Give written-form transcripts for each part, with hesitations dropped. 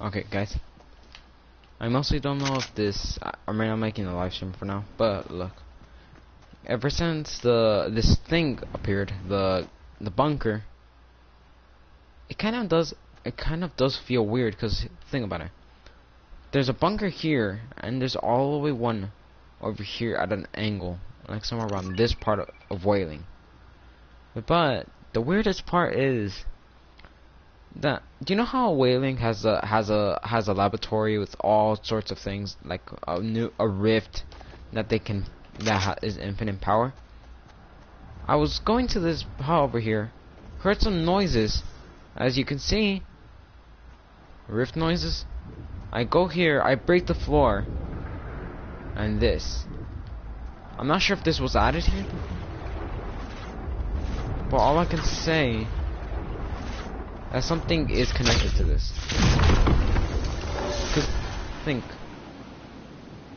Okay, guys. I mostly don't know if this. I mean, I'm making a live stream for now, but look. Ever since this thing appeared, the bunker, it kind of does feel weird. Cause think about it. There's a bunker here, and there's all the way one over here at an angle, like somewhere around this part of Whaling. But the weirdest part is that, do you know how Whaling has a laboratory with all sorts of things, like a rift that is infinite power? I was going to this hall over here, heard some noises, as you can see, rift noises. I go here, I break the floor, and this. I'm not sure if this was added here, but all I can say that something is connected to this. Because think,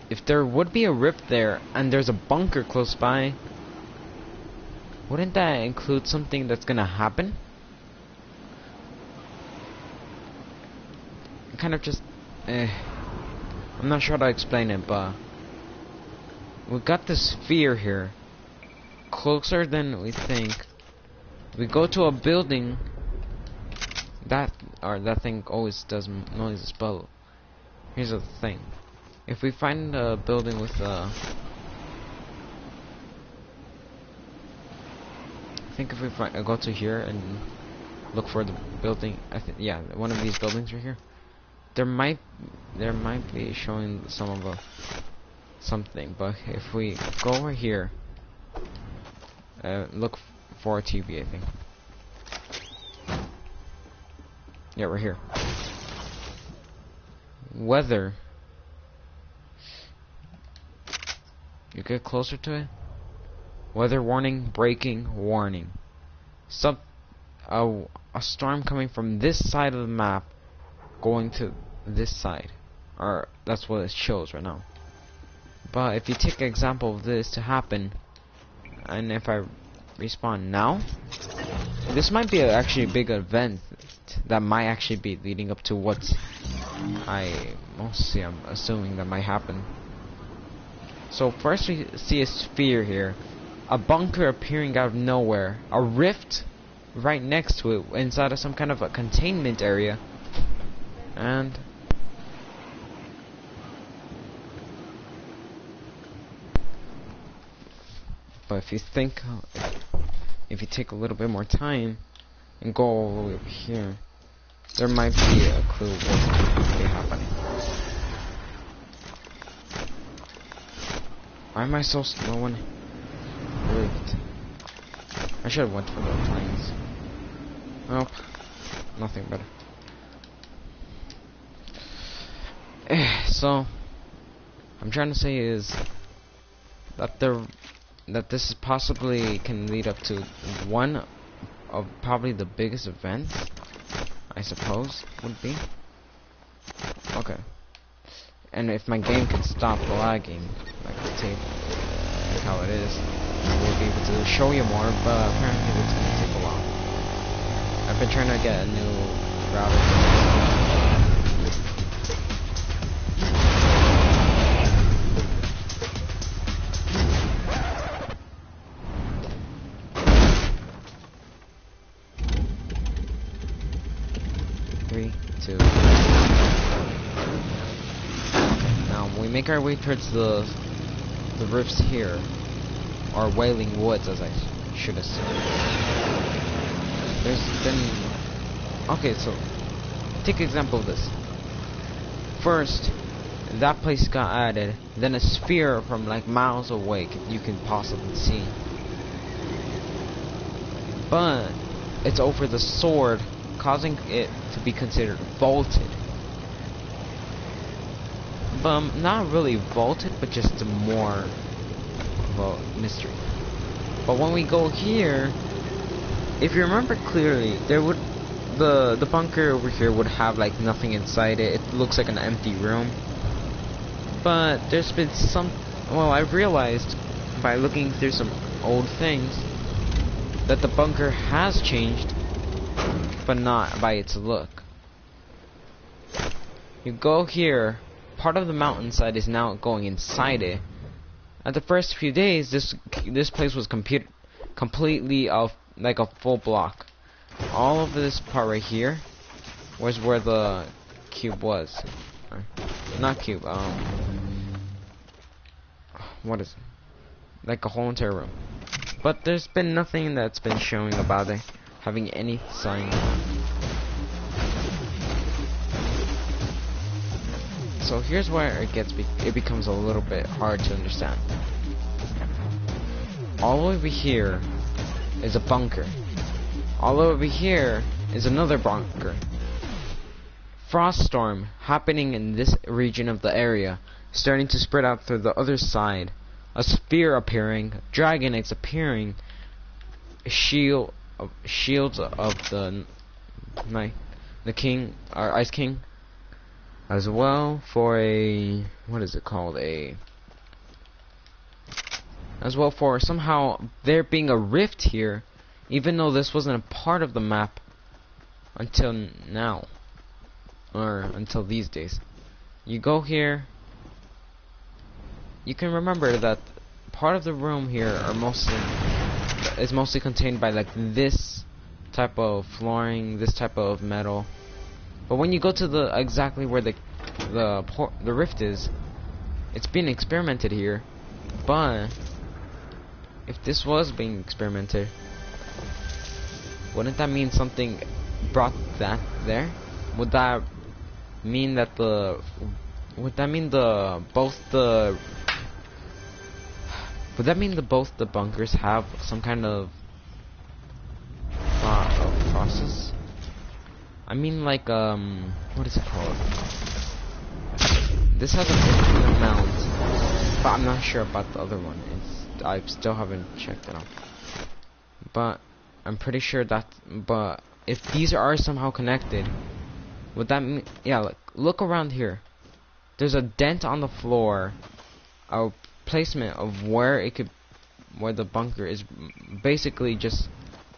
if there would be a rift there and there's a bunker close by, wouldn't that include something that's gonna happen? Kind of just, I'm not sure how to explain it, but we got this sphere here, closer than we think. We go to a building. That thing always does noises, but here's the thing. If we find a building with I think if we go to here and look for the building, yeah, one of these buildings right here. There might be showing some of something, but if we go over here, look for a TV, I think. Yeah, right here. Weather. You get closer to it. Weather warning, breaking warning. A storm coming from this side of the map, going to this side, or that's what it shows right now. But if you take an example of this to happen, and if I respawn now, this might be actually a big event that might actually be leading up to what I'm assuming that might happen. So first we see a sphere here, a bunker appearing out of nowhere, a rift right next to it inside of some kind of a containment area, and but if you think, if you take a little bit more time and go all the way up here, there might be a clue what could be happening. Why am I so slow and rift? I should have went for the planes. Nope, nothing better. So, I'm trying to say is that this possibly can lead up to one of probably the biggest events, I suppose, would be. Okay. And if my game can stop lagging, like the tape, like how it is, we'll be able to show you more, but apparently it's gonna take a while. I've been trying to get a new router. 3, 2. Okay, now when we make our way towards the rifts here, or Wailing Woods, as I should assume. There's been... Okay, so take example of this. First, that place got added, then a sphere from like miles away you can possibly see. But it's over the sword, causing it to be considered vaulted. But not really vaulted, but just more of a mystery. But when we go here, if you remember clearly, there would the bunker over here would have like nothing inside it. It looks like an empty room. But there's been some... Well, I realized by looking through some old things that the bunker has changed, but not by its look. You go here, part of the mountainside is now going inside it. At the first few days, this place was completely of like a full block. All of this part right here was where the cube was. Not cube. What is it? Like a whole entire room. But there's been nothing that's been showing about it having any sign. So here's where it becomes a little bit hard to understand. All over here is a bunker. All over here is another bunker. Frost storm happening in this region of the area, starting to spread out through the other side. A sphere appearing, dragon eggs appearing, shields of the king, our ice king, as well for a, what is it called, as well for somehow there being a rift here, even though this wasn't a part of the map until now, or until these days. You go here, you can remember that part of the room here is mostly contained by like this type of flooring, this type of metal. But when you go to the exactly where the rift is, it's being experimented here. But if this was being experimented, wouldn't that mean something brought that there? Would that mean that both the bunkers have some kind of process? I mean, like, what is it called? This has a different amount, but I'm not sure about the other one. I still haven't checked it out. But I'm pretty sure but if these are somehow connected, would that mean, yeah, look around here. There's a dent on the floor, a placement of where the bunker is basically just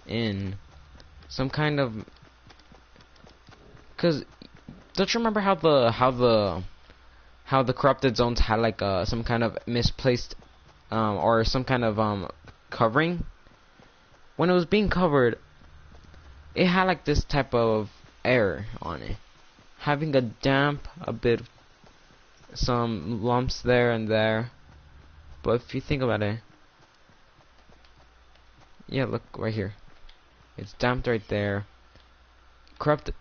in some kind of, cause don't you remember how the corrupted zones had like some kind of misplaced or some kind of covering? When it was being covered, it had like this type of air on it, having a damp, a bit, some lumps there and there. But if you think about it, yeah, look right here, it's damped right there.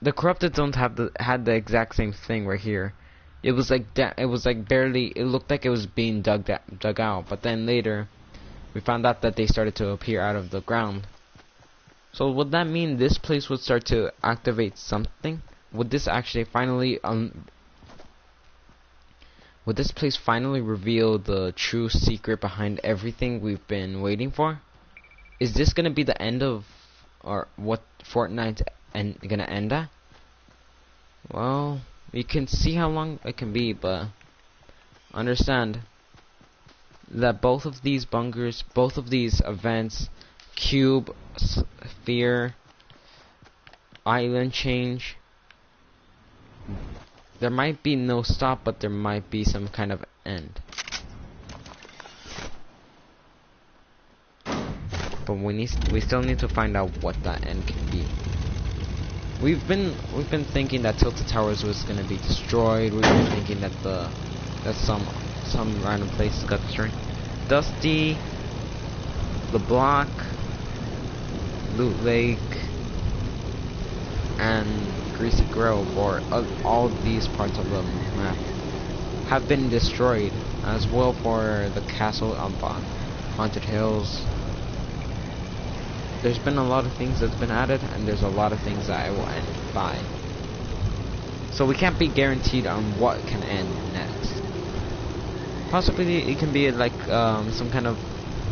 The corrupted zones had the exact same thing right here. It was like barely. It looked like it was being dug out. But then later, we found out that they started to appear out of the ground. So would that mean this place would start to activate something? Would this actually finally would this place finally reveal the true secret behind everything we've been waiting for? Is this gonna be the end of, or what Fortnite's gonna end at? Well, you can see how long it can be, but understand that both of these bunkers, both of these events, cube, sphere, island change, there might be no stop, but there might be some kind of end. But we still need to find out what that end can be. We've been thinking that Tilted Towers was gonna be destroyed. We've been thinking that some random places got destroyed. Dusty, the Block, Loot Lake, and Greasy Grove, or all of these parts of the map, have been destroyed, as well for the castle on Haunted Hills. There's been a lot of things that's been added, and there's a lot of things that I will end by. So we can't be guaranteed on what can end next. Possibly it can be like some kind of,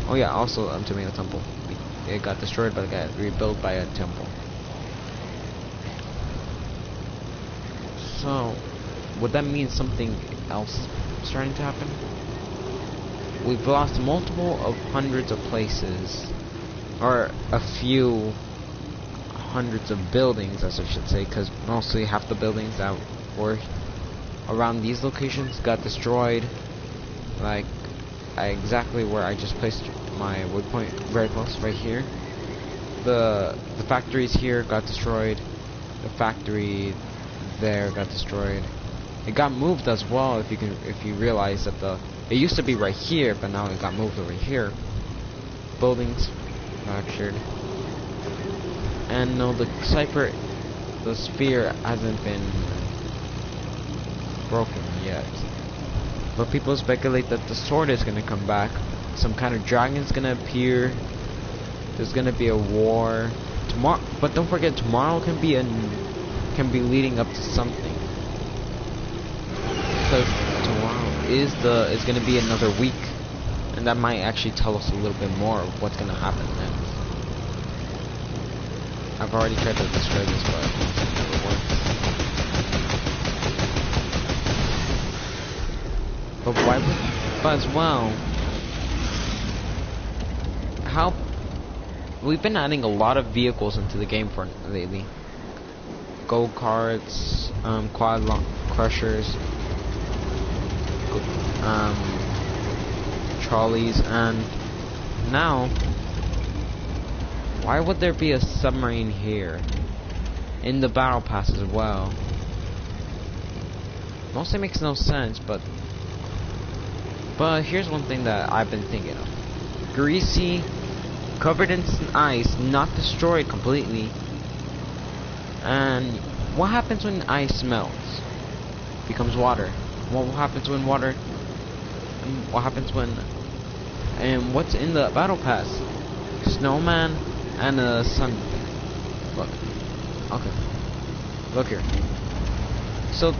oh yeah, also Tomato Temple. It got destroyed, but it got rebuilt by a temple. So would that mean something else is starting to happen? We've lost multiple of hundreds of places, or a few hundreds of buildings, as I should say, because mostly half the buildings that were around these locations got destroyed. Like exactly where I just placed my wood point, very close, right here. The factories here got destroyed. The factory there got destroyed. It got moved as well. If you realize that it used to be right here, but now it got moved over here. Buildings fractured. And no, the sphere hasn't been broken yet. But people speculate that the sword is gonna come back. Some kind of dragon's gonna appear. There's gonna be a war tomorrow. But don't forget, tomorrow can be leading up to something. Because tomorrow is gonna be another week, and that might actually tell us a little bit more of what's gonna happen next. I've already tried to destroy this, but I don't think it works. But why would, but as well, how we've been adding a lot of vehicles into the game for lately. Go-karts, quad crushers, trolleys, and now, why would there be a submarine here in the battle pass as well? Mostly makes no sense, but here's one thing that I've been thinking of. Greasy, covered in ice, not destroyed completely. And what happens when ice melts? Becomes water. What happens when water? What happens when? And what's in the battle pass? Snowman and a sun. Look. Okay. Look here. So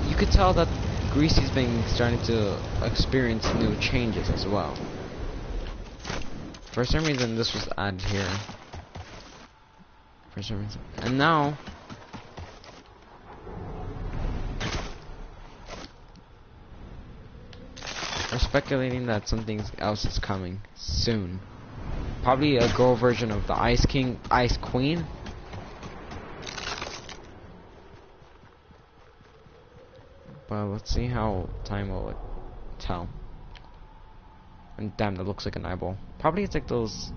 you could tell that Greasy's been starting to experience new changes as well. For some reason, this was added here. For some reason, and now we're speculating that something else is coming soon. Probably a girl version of the Ice King, Ice Queen. But let's see how time will tell. And damn, that looks like an eyeball. Probably it's like those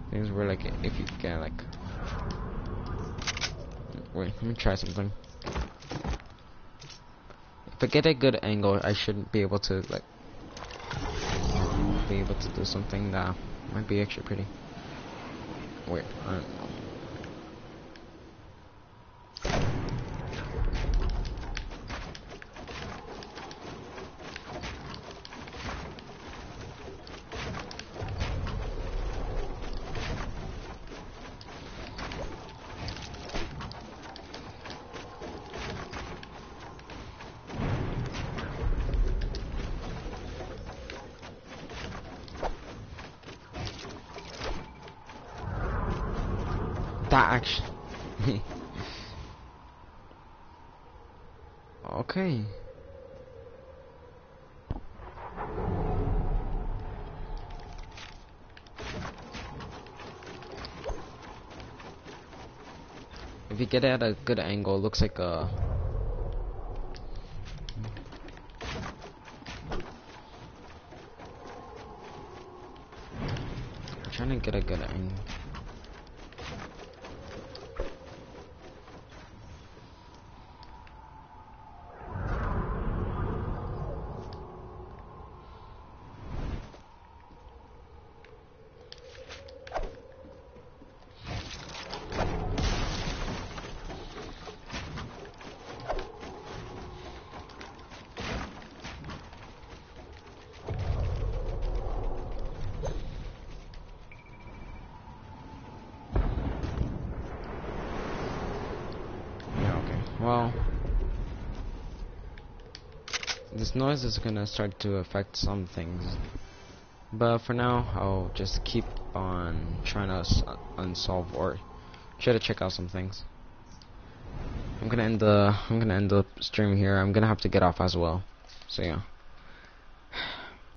things where, like, if you get like. Wait, let me try something. If I get a good angle, I should be able to do something that might be actually pretty. Wait, I don't know. That actually. Okay. If you get it at a good angle, it looks like a. I'm trying to get a good angle. Well, this noise is gonna start to affect some things, but for now I'll just keep on trying to unsolve or try to check out some things. I'm gonna end the stream here. I'm gonna have to get off as well, so yeah.